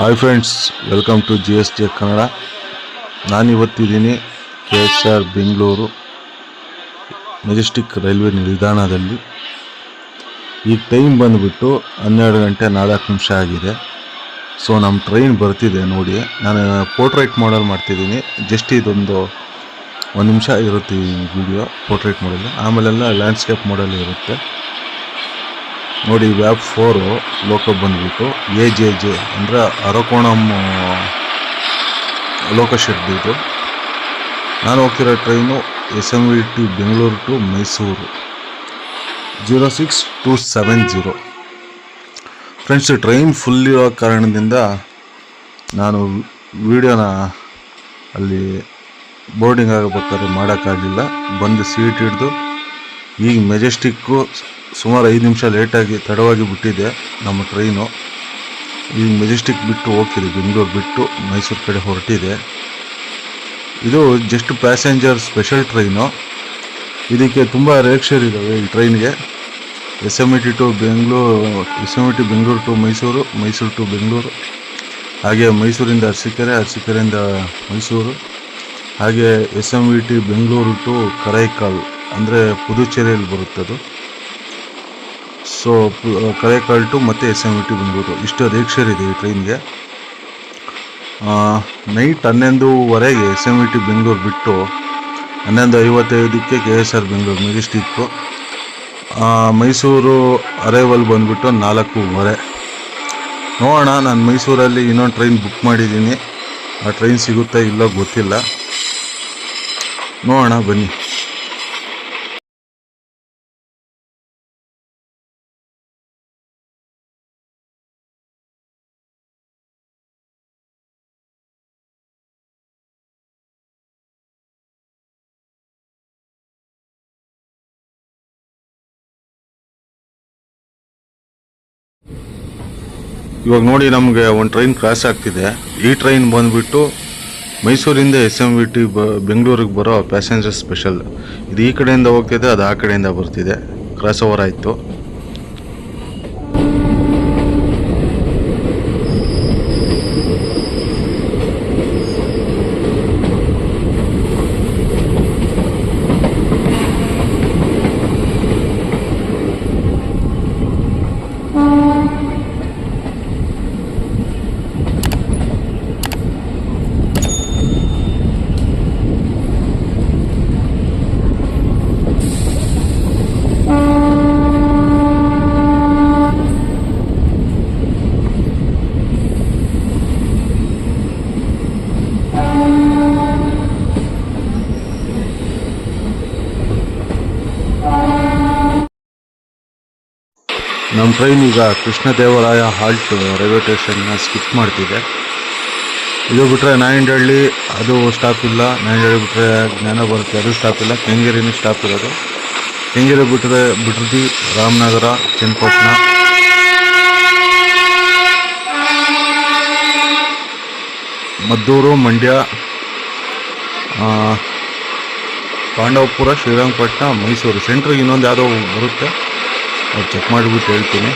Hi friends, welcome to GST Kannada. ನಾನಿವತ್ತಿದ್ದೀನಿ KSR Bengaluru Majestic railway ನಿಲ್ದಾಣದಲ್ಲಿ. ಈಗ ಟೈಮ್ ಬಂದುಬಿಟ್ಟು 12 ಗಂಟೆ 4 ನಿಮಿಷ ಆಗಿದೆ. ಸೊ ನಮ್ಮ ಟ್ರೈನ್ ಬರ್ತಿದೆ ನೋಡಿ. ನಾನು ಪೋರ್ಟ್ರೇಟ್ ಮಾಡಲ್ ಮಾಡ್ತಿದ್ದೀನಿ. ಜಸ್ಟ್ ಇದೊಂದು 1 ನಿಮಿಷ ಇರುತ್ತೆ ಈ ವಿಡಿಯೋ ಪೋರ್ಟ್ರೇಟ್ ಮಾಡಲ್. ಆಮೇಲೆಲ್ಲ ಲ್ಯಾಂಡ್ಸ್ಕೇಪ್ ಮಾಡಲ್ ಇರುತ್ತೆ ನೋಡಿ. ವ್ಯಾಪ್ 4 ಲೋಕ ಬಂದುಬಿಟ್ಟು AJJ ಅಂದರೆ ಅರಕೋಣಂ ಲೋಕ ಶೆಡ್ ಇದು. ನಾನು ಹೋಗ್ತಿರೋ train SMVT Bengaluru to Mysuru 06270. Friends, train full ಇರೋ ಕಾರಣದಿಂದ ನಾನು ವಿಡಿಯೋನ ಅಲ್ಲಿ ಬೋರ್ಡಿಂಗ್ ಆಗಬೇಕಾದ್ರೆ ಮಾಡೋಕ್ಕಾಗಲಿಲ್ಲ. ಬಂದು ಸೀಟ್ ಹಿಡಿದು ಈಗ ಮೆಜೆಸ್ಟಿಕ್ಕು ಸುಮಾರು 5 ನಿಮಿಷ ಲೇಟಾಗಿ ತಡವಾಗಿ ಬಿಟ್ಟಿದೆ ನಮ್ಮ ಟ್ರೈನು. ಈಗ ಮೆಜೆಸ್ಟಿಕ್ ಬಿಟ್ಟು ಹೋಗ್ತಿದೆ, ಬೆಂಗಳೂರು ಬಿಟ್ಟು ಮೈಸೂರು ಕಡೆ ಹೊರಟಿದೆ. ಇದು ಜಸ್ಟ್ ಪ್ಯಾಸೆಂಜರ್ ಸ್ಪೆಷಲ್ ಟ್ರೈನು. ಇದಕ್ಕೆ ತುಂಬ ರೇಕ್ಷರ್ ಇದ್ದಾವೆ ಈ ಟ್ರೈನ್ಗೆ. SMVT Bengaluru to Mysuru, Mysuru to Bengaluru, ಹಾಗೆ ಮೈಸೂರಿಂದ ಅರಸೀಕೆರೆಯಿಂದ ಮೈಸೂರು, ಹಾಗೆ SMVT ಬೆಂಗಳೂರು ಟು ಕರೈಕಾಲ್ ಅಂದರೆ ಪುದುಚೇರಿಯಲ್ಲಿ ಬರುತ್ತದು. ಸೊ ಕರೈಕಾಲ್ ಟು ಮತ್ತು SMVT ಬೆಂಗಳೂರು, ಇಷ್ಟು ರೇಕ್ಷರ್ ಇದೆ ಈ ಟ್ರೈನ್ಗೆ. ನೈಟ್ 11:15 SMVT ಬೆಂಗಳೂರು ಬಿಟ್ಟು 11:55 KSR ಬೆಂಗಳೂರು ಮೆಜೆಸ್ಟಿಕ್ಕು. ಮೈಸೂರು ಅರೈವಲ್ ಬಂದುಬಿಟ್ಟು 4:15. ನೋಡೋಣ, ನಾನು ಮೈಸೂರಲ್ಲಿ ಇನ್ನೊಂದು ಟ್ರೈನ್ ಬುಕ್ ಮಾಡಿದ್ದೀನಿ. ಆ ಟ್ರೈನ್ ಸಿಗುತ್ತಾ ಇಲ್ಲ ಗೊತ್ತಿಲ್ಲ, ನೋಡೋಣ ಬನ್ನಿ. ಇವಾಗ ನೋಡಿ, ನಮಗೆ ಒಂದು ಟ್ರೈನ್ ಕ್ರಾಸ್ ಆಗ್ತಿದೆ. ಈ ಟ್ರೈನ್ ಬಂದುಬಿಟ್ಟು ಮೈಸೂರಿಂದ SMVT ಬೆಂಗಳೂರಿಗೆ ಬರೋ ಪ್ಯಾಸೆಂಜರ್ ಸ್ಪೆಷಲ್. ಇದು ಈ ಕಡೆಯಿಂದ ಹೋಗ್ತಿದೆ, ಅದು ಆ ಕಡೆಯಿಂದ ಬರ್ತಿದೆ. ಕ್ರಾಸ್ ಓವರ್ ಆಯಿತು. ನಮ್ಮ ಟ್ರೈನ್ ಈಗ ಕೃಷ್ಣದೇವರಾಯ ಹಾಲ್ಟ್ ರೈಲ್ವೆ ಸ್ಟೇಷನ್ನ ಸ್ಕಿಪ್ ಮಾಡ್ತಿದೆ. ಇದು ಬಿಟ್ಟರೆ ನಾಯಂಡಹಳ್ಳಿ, ಅದು ಸ್ಟಾಪ್ ಇಲ್ಲ. ನಾಯಂಡಹಳ್ಳಿ ಬಿಟ್ಟರೆ ಜ್ಞಾನ ಬರುತ್ತೆ, ಅದು ಸ್ಟಾಪ್ ಇಲ್ಲ. ಕೆಂಗೇರಿನೂ ಸ್ಟಾಪ್ ಇರೋದು. ಕೆಂಗೇರಿ ಬಿಟ್ಟರೆ ಬಿಡದಿ, ರಾಮನಗರ, ಚನ್ನಪಟ್ಟಣ, ಮದ್ದೂರು, ಮಂಡ್ಯ, ಪಾಂಡವಪುರ, ಶ್ರೀರಂಗಪಟ್ಟಣ, ಮೈಸೂರು. ಸೆಂಟ್ರಿಗೆ ಇನ್ನೊಂದು ಯಾವುದೋ ಬರುತ್ತೆ, ಅದು ಚೆಕ್ ಮಾಡಿಬಿಟ್ಟು ಹೇಳ್ತೀನಿ.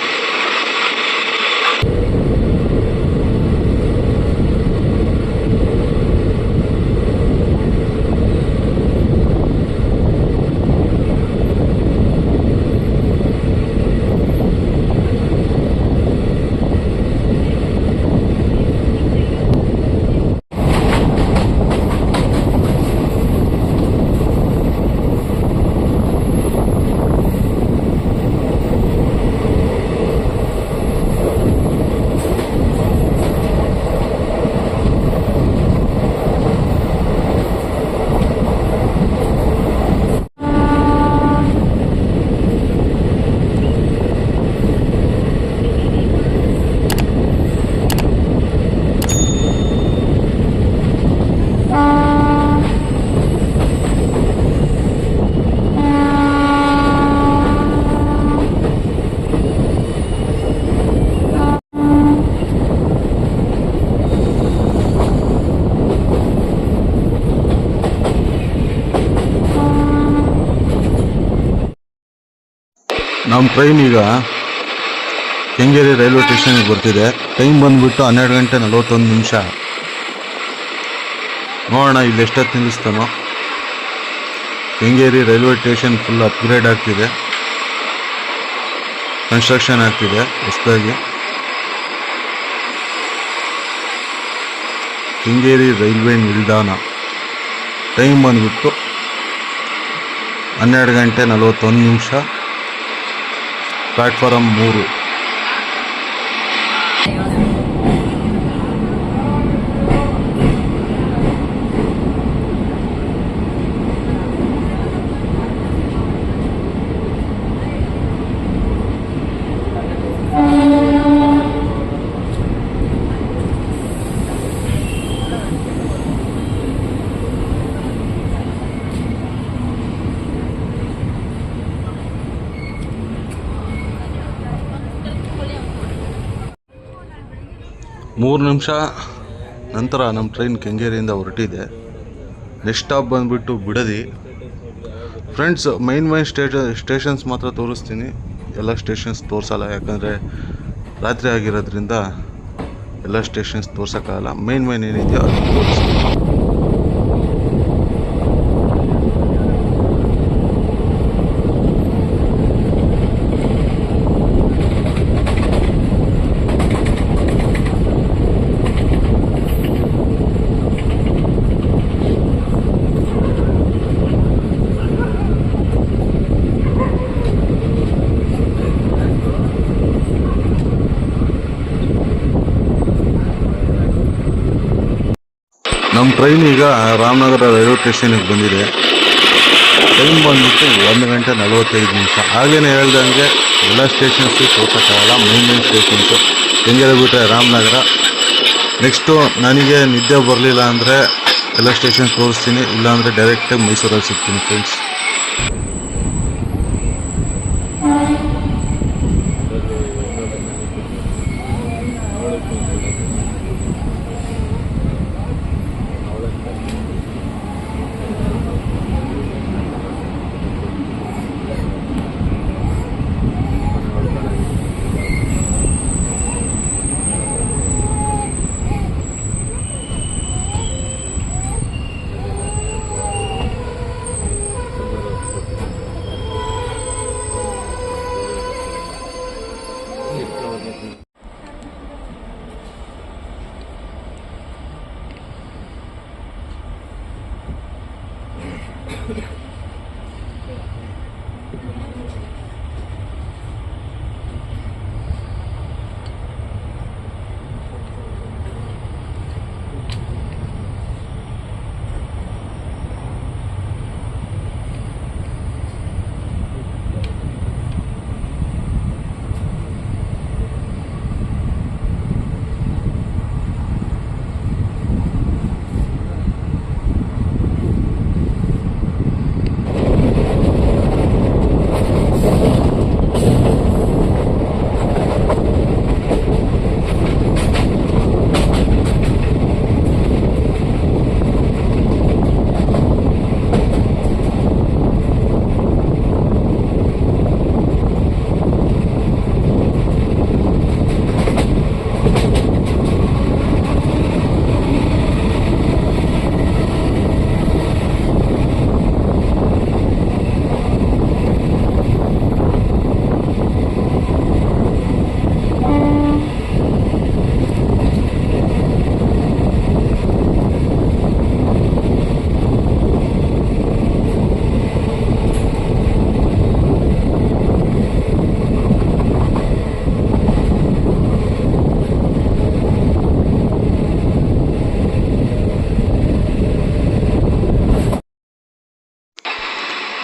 ನಮ್ಮ ಟ್ರೈನ್ ಈಗ ಕೆಂಗೇರಿ ರೈಲ್ವೆ ಸ್ಟೇಷನ್ಗೆ ಬರ್ತಿದೆ. ಟೈಮ್ ಬಂದುಬಿಟ್ಟು 12:41. ನೋಡೋಣ ಇಲ್ಲಿ ಎಷ್ಟೊತ್ತು ನಿಲ್ಲಿಸ್ತಾನೋ. Kengeri railway station full upgrade ಆಗ್ತಿದೆ, ಕನ್ಸ್ಟ್ರಕ್ಷನ್ ಆಗ್ತಿದೆ ಹೊಸದಾಗಿ. ಕೆಂಗೇರಿ ರೈಲ್ವೆ ನಿಲ್ದಾಣ. ಟೈಮ್ ಬಂದುಬಿಟ್ಟು 12:41. ಪ್ಲ್ಯಾಟ್ಫಾರಮ್ 3. ಮೂರು ನಿಮಿಷ ನಂತರ ನಮ್ಮ ಟ್ರೈನ್ ಕೆಂಗೇರಿಯಿಂದ ಹೊರಟಿದೆ. ನೆಕ್ಸ್ಟ್ ಸ್ಟಾಪ್ ಬಂದುಬಿಟ್ಟು ಬಿಡದಿ. ಫ್ರೆಂಡ್ಸ್, ಮೈನ್ ಸ್ಟೇಷನ್ಸ್ ಮಾತ್ರ ತೋರಿಸ್ತೀನಿ, ಎಲ್ಲ ಸ್ಟೇಷನ್ಸ್ ತೋರಿಸಲ್ಲ, ಯಾಕಂದರೆ ರಾತ್ರಿ ಆಗಿರೋದ್ರಿಂದ ಎಲ್ಲ ಸ್ಟೇಷನ್ಸ್ ತೋರ್ಸೋಕ್ಕಾಗಲ್ಲ. ಮೈನ್ ಏನಿದೆಯೋ ಅದನ್ನು ತೋರಿಸ್ತೀನಿ. ನಮ್ಮ ಟ್ರೈನ್ ಈಗ ರಾಮನಗರ ರೈಲ್ವೆ ಸ್ಟೇಷನಿಗೆ ಬಂದಿದೆ. ಟೈಮ್ ಬಂದುಬಿಟ್ಟು 1:45. ಹಾಗೇನೆ ಹೇಳ್ದಂಗೆ ಎಲ್ಲ ಸ್ಟೇಷನ್ಸು ತೋರ್ಸೋಕ್ಕಾಗಲ್ಲ, ಮೈನ್ ಸ್ಟೇಷನ್ಸು ಕೆಂಗೇರಿ ಬಿಟ್ಟರೆ ರಾಮನಗರ. ನೆಕ್ಸ್ಟು ನನಗೆ ನಿದ್ದೆ ಬರಲಿಲ್ಲ ಅಂದರೆ ಎಲ್ಲ ಸ್ಟೇಷನ್ಸ್ ತೋರಿಸ್ತೀನಿ, ಇಲ್ಲಾಂದರೆ ಡೈರೆಕ್ಟಾಗಿ ಮೈಸೂರಲ್ಲಿ ಸಿಗ್ತೀನಿ ಫ್ರೆಂಡ್ಸ್.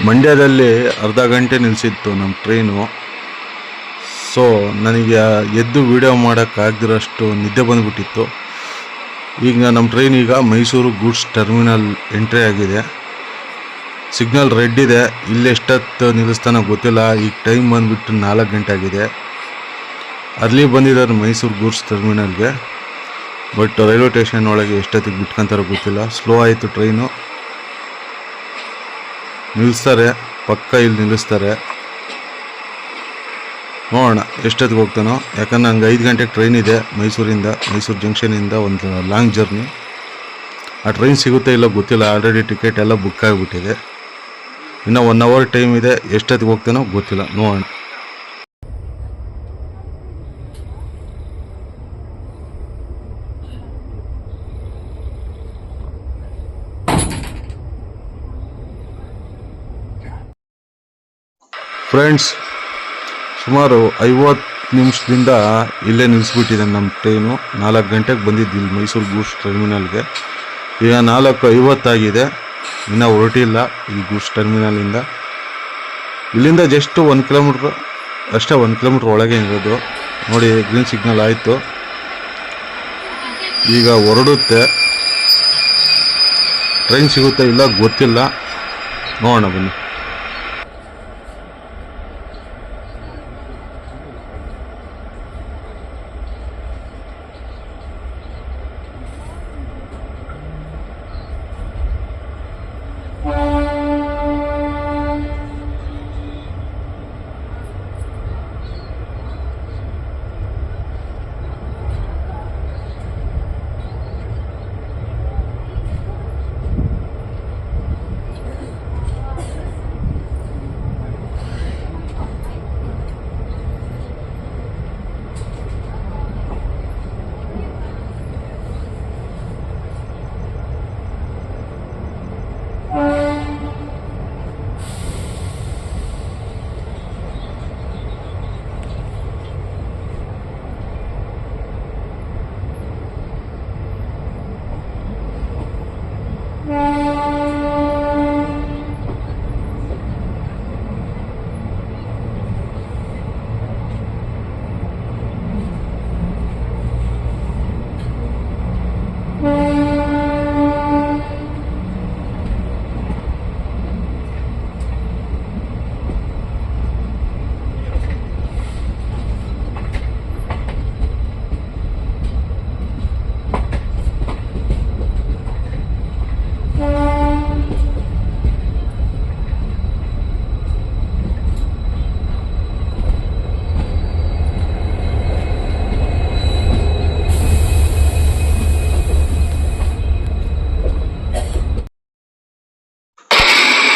ಮಂಡ್ಯದಲ್ಲಿ ಅರ್ಧ ಗಂಟೆ ನಿಲ್ಲಿಸಿತ್ತು ನಮ್ಮ ಟ್ರೈನು. ಸೊ ನನಗೆ ಎದ್ದು ವೀಡಿಯೋ ಮಾಡೋಕ್ಕಾಗದಿರೋಷ್ಟು ನಿದ್ದೆ ಬಂದುಬಿಟ್ಟಿತ್ತು. ಈಗ ನಮ್ಮ ಟ್ರೈನ್ ಈಗ ಮೈಸೂರು ಗೂಡ್ಸ್ ಟರ್ಮಿನಲ್ ಎಂಟ್ರಿ ಆಗಿದೆ. ಸಿಗ್ನಲ್ ರೆಡ್ ಇದೆ. ಇಲ್ಲಿ ಎಷ್ಟೊತ್ತು ನಿಲ್ಲಿಸ್ತಾನೋ ಗೊತ್ತಿಲ್ಲ. ಈಗ ಟೈಮ್ ಬಂದುಬಿಟ್ಟು 4 ಗಂಟೆ ಆಗಿದೆ. ಅಲ್ಲಿ ಬಂದಿದ್ದಾರೆ ಮೈಸೂರು ಗೂಡ್ಸ್ ಟರ್ಮಿನಲ್ಗೆ. ಬಟ್ ರೈಲ್ವೆ ಸ್ಟೇಷನ್ ಒಳಗೆ ಎಷ್ಟೊತ್ತಿಗೆ ಬಿಟ್ಕೊಂತಾರೋ ಗೊತ್ತಿಲ್ಲ. ಸ್ಲೋ ಆಯಿತು ಟ್ರೈನು. ನಿಲ್ಲಿಸ್ತಾರೆ, ಪಕ್ಕ ಇಲ್ಲಿ ನಿಲ್ಲಿಸ್ತಾರೆ. ನೋಡೋಣ ಎಷ್ಟೊತ್ತಿಗೆ ಹೋಗ್ತಾನೋ. ಯಾಕಂದ್ರೆ ನಂಗೆ 5 ಗಂಟೆಗೆ ಟ್ರೈನ್ ಇದೆ ಮೈಸೂರು ಜಂಕ್ಷನಿಂದ ಒಂದು ಲಾಂಗ್ ಜರ್ನಿ. ಆ ಟ್ರೈನ್ ಸಿಗುತ್ತೆ ಇಲ್ಲ ಗೊತ್ತಿಲ್ಲ. ಆಲ್ರೆಡಿ ಟಿಕೆಟ್ ಎಲ್ಲ ಬುಕ್ ಆಗಿಬಿಟ್ಟಿದೆ. ಇನ್ನು 1 ಅವರ್ ಟೈಮ್ ಇದೆ. ಎಷ್ಟೊತ್ತಿಗೆ ಹೋಗ್ತಾನೋ ಗೊತ್ತಿಲ್ಲ, ನೋಡೋಣ. ಫ್ರೆಂಡ್ಸ್, ಸುಮಾರು 50 ನಿಮಿಷದಿಂದ ಇಲ್ಲೇ ನಿಲ್ಲಿಸ್ಬಿಟ್ಟಿದೆ ನಮ್ಮ ಟ್ರೈನು. 4 ಗಂಟೆಗೆ ಬಂದಿದ್ದು ಇಲ್ಲಿ ಮೈಸೂರು ಗೂಡ್ಸ್ ಟರ್ಮಿನಲ್ಗೆ. ಈಗ 4:50 ಆಗಿದೆ, ಇನ್ನೂ ಹೊರಟಿಲ್ಲ ಈ ಗೂಡ್ಸ್ ಟರ್ಮಿನಲಿಂದ. ಇಲ್ಲಿಂದ ಜಸ್ಟ್ 1 ಕಿಲೋಮೀಟ್ರ್ ಅಷ್ಟೇ, 1 ಕಿಲೋಮೀಟ್ರ್ ಒಳಗೆ ಇರೋದು. ನೋಡಿ, ಗ್ರೀನ್ ಸಿಗ್ನಲ್ ಆಯಿತು, ಈಗ ಹೊರಡುತ್ತೆ. ಟ್ರೈನ್ ಸಿಗುತ್ತೆ ಇಲ್ಲ ಗೊತ್ತಿಲ್ಲ, ನೋಡೋಣ ಬನ್ನಿ.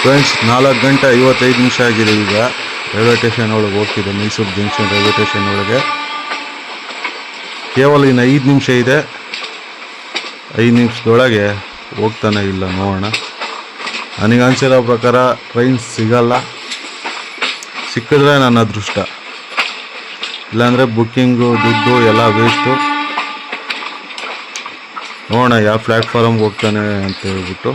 ಫ್ರೆಂಡ್ಸ್, 4:55 ಆಗಿದೆ. ಈಗ ರೈಲ್ವೆ ಸ್ಟೇಷನ್ ಒಳಗೆ ಹೋಗ್ತಿದೆ, ಮೈಸೂರು ಜಂಕ್ಷನ್ ರೈಲ್ವೆ ಸ್ಟೇಷನ್ ಒಳಗೆ. ಕೇವಲ ಇನ್ನು 5 ನಿಮಿಷ ಇದೆ. 5 ನಿಮಿಷದೊಳಗೆ ಹೋಗ್ತಾನೆ ಇಲ್ಲ, ನೋಡೋಣ. ನನಗೆ ಅನಿಸಿರೋ ಪ್ರಕಾರ ಟ್ರೈನ್ ಸಿಗಲ್ಲ. ಸಿಕ್ಕಿದ್ರೆ ನನ್ನ ಅದೃಷ್ಟ, ಇಲ್ಲಾಂದರೆ ಬುಕ್ಕಿಂಗು ದುಡ್ಡು ಎಲ್ಲ ವೇಸ್ಟು. ನೋಡೋಣ ಯಾವ ಪ್ಲ್ಯಾಟ್ಫಾರಮ್ಗೆ ಹೋಗ್ತಾನೆ ಅಂತ ಹೇಳ್ಬಿಟ್ಟು.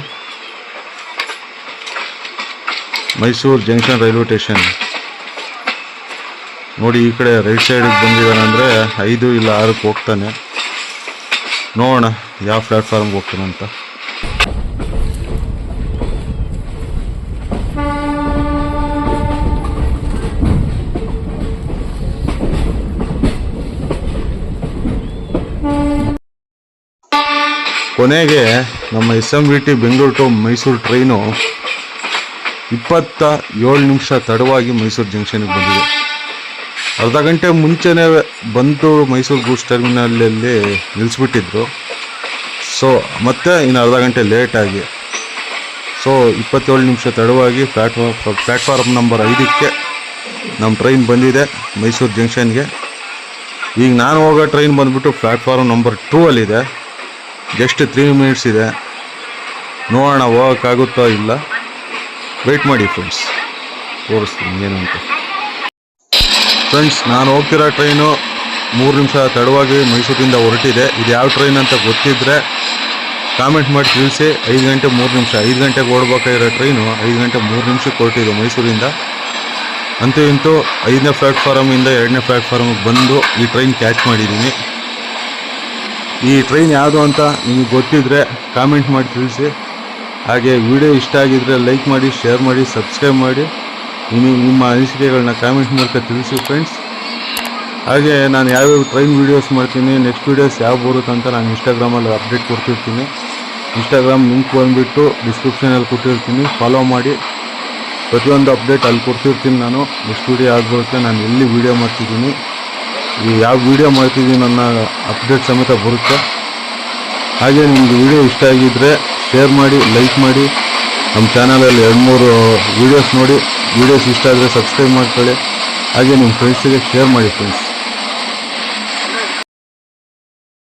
ಮೈಸೂರು ಜಂಕ್ಷನ್ ರೈಲ್ವೆ ಸ್ಟೇಷನ್ ನೋಡಿ, ಈ ಕಡೆ ರೈಟ್ ಸೈಡಿಗೆ ಬಂದಿದ್ದಾನಂದರೆ 5 ಇಲ್ಲ 6ಕ್ಕೆ ಹೋಗ್ತಾನೆ. ನೋಡೋಣ ಯಾವ ಪ್ಲ್ಯಾಟ್ಫಾರ್ಮ್ಗೆ ಹೋಗ್ತಾನೆ ಅಂತ. ಕೊನೆಗೆ ನಮ್ಮ SMVT Bengaluru to Mysuru train 27 ನಿಮಿಷ ತಡವಾಗಿ ಮೈಸೂರು ಜಂಕ್ಷನ್ಗೆ ಬಂದಿದೆ. ಅರ್ಧ ಗಂಟೆ ಮುಂಚೆನೇ ಬಂದು ಮೈಸೂರು ಗೂಡ್ಸ್ ಟರ್ಮಿನಲ್ಲಿ ನಿಲ್ಲಿಸ್ಬಿಟ್ಟಿದ್ರು. ಸೊ ಮತ್ತೆ ಇನ್ನು ಅರ್ಧ ಗಂಟೆ ಲೇಟಾಗಿ, ಸೊ 27 ನಿಮಿಷ ತಡವಾಗಿ ಪ್ಲ್ಯಾಟ್ಫಾರ್ಮ್ ನಂಬರ್ 5ಕ್ಕೆ ನಮ್ಮ ಟ್ರೈನ್ ಬಂದಿದೆ ಮೈಸೂರು ಜಂಕ್ಷನ್ಗೆ. ಈಗ ನಾನು ಹೋಗೋ ಟ್ರೈನ್ ಬಂದುಬಿಟ್ಟು ಪ್ಲ್ಯಾಟ್ಫಾರ್ಮ್ ನಂಬರ್ 2 ಅಲ್ಲಿದೆ. ಜಸ್ಟ್ 3 ಮಿನಿಟ್ಸ್ ಇದೆ. ನೋಡೋಣ ಹೋಗೋಕ್ಕಾಗುತ್ತೋ ಇಲ್ಲ, ವೆಯ್ಟ್ ಮಾಡಿ ಫ್ರೆಂಡ್ಸ್, ತೋರಿಸ್ತೀನಿ ಏನು ಅಂತ. ಫ್ರೆಂಡ್ಸ್, ನಾನು ಹೋಗ್ತಿರೋ ಟ್ರೈನು 3 ನಿಮಿಷ ತಡವಾಗಿ ಮೈಸೂರಿಂದ ಹೊರಟಿದೆ. ಇದು ಯಾವ ಟ್ರೈನ್ ಅಂತ ಗೊತ್ತಿದ್ದರೆ ಕಾಮೆಂಟ್ ಮಾಡಿ ತಿಳಿಸಿ. 5 ಗಂಟೆ 3 ನಿಮಿಷ, 5 ಗಂಟೆಗೆ ಓಡಬೇಕಾಗಿರೋ ಟ್ರೈನು 5 ಗಂಟೆ 3 ನಿಮಿಷಕ್ಕೆ ಹೊರಟಿದೆ ಮೈಸೂರಿಂದ. ಅಂತೂ ಇಂತೂ 5ನೇ ಪ್ಲ್ಯಾಟ್ಫಾರಮಿಂದ 2ನೇ ಪ್ಲ್ಯಾಟ್ಫಾರ್ಮಿಗೆ ಬಂದು ಈ ಟ್ರೈನ್ ಕ್ಯಾಚ್ ಮಾಡಿದ್ದೀನಿ. ಈ ಟ್ರೈನ್ ಯಾವುದು ಅಂತ ನಿಮಗೆ ಗೊತ್ತಿದ್ದರೆ ಕಾಮೆಂಟ್ ಮಾಡಿ ತಿಳಿಸಿ. ಹಾಗೆ ವಿಡಿಯೋ ಇಷ್ಟ ಆಗಿದ್ದರೆ ಲೈಕ್ ಮಾಡಿ, ಶೇರ್ ಮಾಡಿ, ಸಬ್ಸ್ಕ್ರೈಬ್ ಮಾಡಿ. ನಿಮ್ಮ ಅನಿಸಿಕೆಗಳನ್ನ ಕಾಮೆಂಟ್ ಮೂಲಕ ತಿಳಿಸಿ ಫ್ರೆಂಡ್ಸ್. ಹಾಗೆ ನಾನು ಯಾವ್ಯಾವ ಟ್ರೈನ್ ವೀಡಿಯೋಸ್ ಮಾಡ್ತೀನಿ, ನೆಕ್ಸ್ಟ್ ವೀಡಿಯೋಸ್ ಯಾವ ಬರುತ್ತೆ ಅಂತ ನಾನು ಇನ್ಸ್ಟಾಗ್ರಾಮಲ್ಲಿ ಅಪ್ಡೇಟ್ ಕೊಡ್ತಿರ್ತೀನಿ. ಇನ್ಸ್ಟಾಗ್ರಾಮ್ ಲಿಂಕ್ ಬಂದುಬಿಟ್ಟು ಡಿಸ್ಕ್ರಿಪ್ಷನಲ್ಲಿ ಕೊಟ್ಟಿರ್ತೀನಿ, ಫಾಲೋ ಮಾಡಿ. ಪ್ರತಿಯೊಂದು ಅಪ್ಡೇಟ್ ಅಲ್ಲಿ ಕೊಡ್ತಿರ್ತೀನಿ. ನಾನು ನೆಕ್ಸ್ಟ್ ವೀಡಿಯೋ ಆಗಬೇಕು, ನಾನು ಎಲ್ಲಿ ವೀಡಿಯೋ ಮಾಡ್ತಿದ್ದೀನಿ, ಯಾವ ವೀಡಿಯೋ ಮಾಡ್ತಿದ್ದೀನಿ ಅನ್ನೋ ಅಪ್ಡೇಟ್ ಸಮೇತ ಬರುತ್ತೆ. ಹಾಗೆ ನಿಮ್ಗೆ ವೀಡಿಯೋ ಇಷ್ಟ ಆಗಿದ್ದರೆ ಶೇರ್ ಮಾಡಿ, ಲೈಕ್ ಮಾಡಿ. ನಮ್ಮ ಚಾನಲಲ್ಲಿ 2-3 ವೀಡಿಯೋಸ್ ನೋಡಿ. ವೀಡಿಯೋಸ್ ಇಷ್ಟ ಆದರೆ ಸಬ್ಸ್ಕ್ರೈಬ್ ಮಾಡ್ಕೊಳ್ಳಿ. ಹಾಗೆ ನಿಮ್ಮ ಫ್ರೆಂಡ್ಸಿಗೆ ಶೇರ್ ಮಾಡಿ ಫ್ರೆಂಡ್ಸ್.